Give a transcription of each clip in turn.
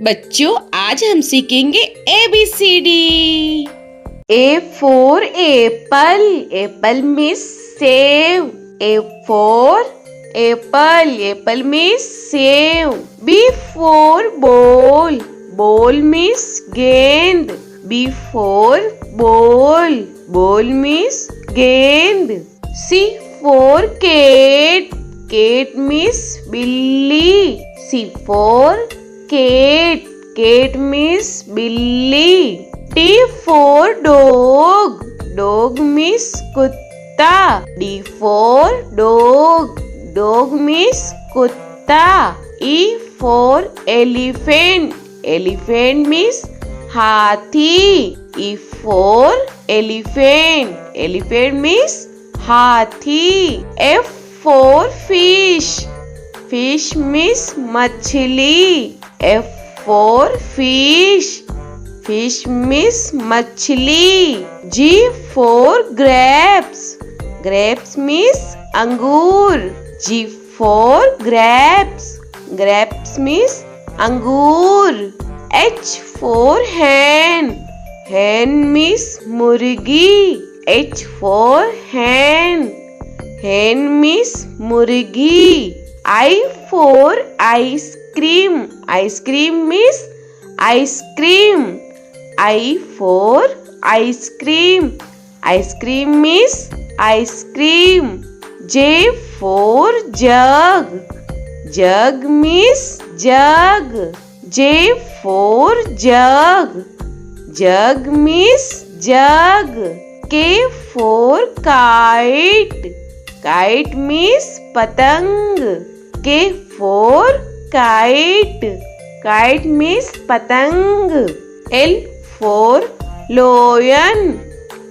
बच्चों आज हम सीखेंगे ABCD। A for apple. Apple means save. A for apple. Apple means save. B for ball. Ball means gend. B for ball. Ball means gend. C for cat. Cat means billy. C for cat. Cat means billy. D for dog. Dog means kutta. D for dog. Dog means kutta. E for elephant. Elephant means hathi. E for elephant. Elephant means hathi. F for fish. Fish means machli. F for fish. Fish means machli. G for grapes. Grapes means angur. G for grapes. Grapes means angur. H for hen. Hen means murgi. H for hen. Hen means murgi. I for ice cream. Ice cream means ice cream. I for ice cream. Ice cream means ice cream. J for jug. Jug means jug. J for jug. Jug means jug. K for kite. Kite means patang. K for kite. Kite means patang. L for lion.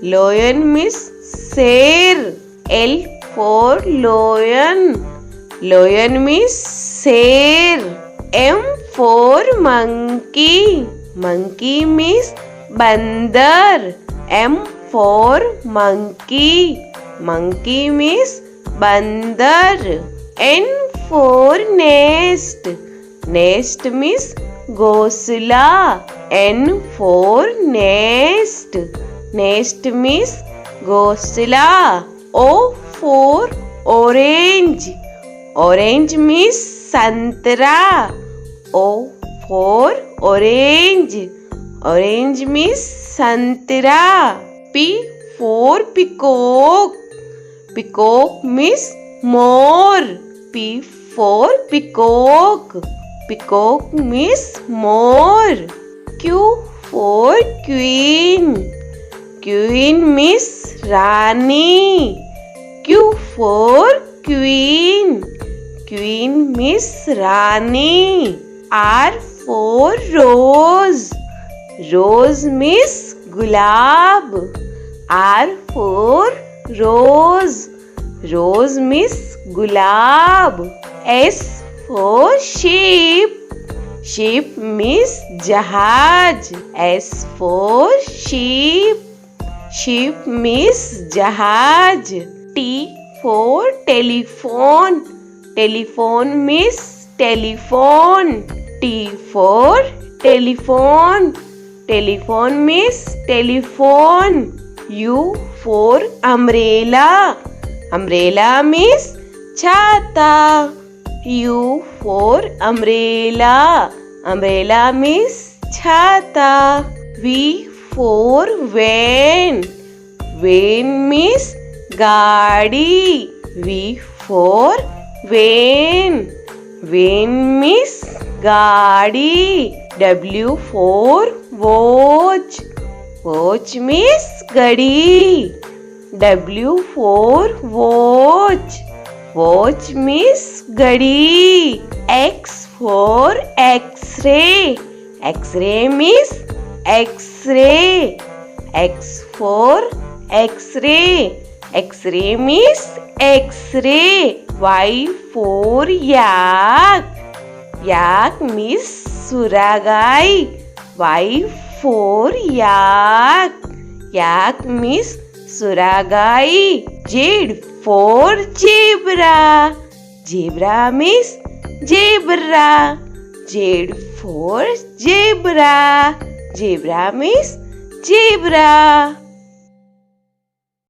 Lion means sher. L for lion. Lion means sher. M for monkey. Monkey means bandar. M for monkey. Monkey means bandar. N for nest. Nest means ghosla. N for nest. Nest means ghosla. O for orange. Orange means santra. O for orange. Orange means santra. P for peacock. Peacock means more. P for peacock. Peacock means more. Q for queen. Queen means Rani. Q for queen. Queen means Rani. R for rose. Rose means gulab. R for rose. Rose means gulab. S for sheep. Sheep means jahaj. S for sheep. Sheep means jahaj. T for telephone. Telephone means telephone. T for telephone. Telephone means telephone. U for umbrella. Umbrella means chhata. U for umbrella. Umbrella means chhata. V for van. Van means gaadi. V for van. Van means gaadi. W for watch. Watch means gadi. W for watch. Watch means gadi. X for X-ray. X-ray means X-ray. X for X-ray. X-ray means X-ray. Y for yak. Yak means suragai. Y for yak. Yak means suragai. Z for zebra. Zebra means zebra. Z for zebra. Zebra means zebra.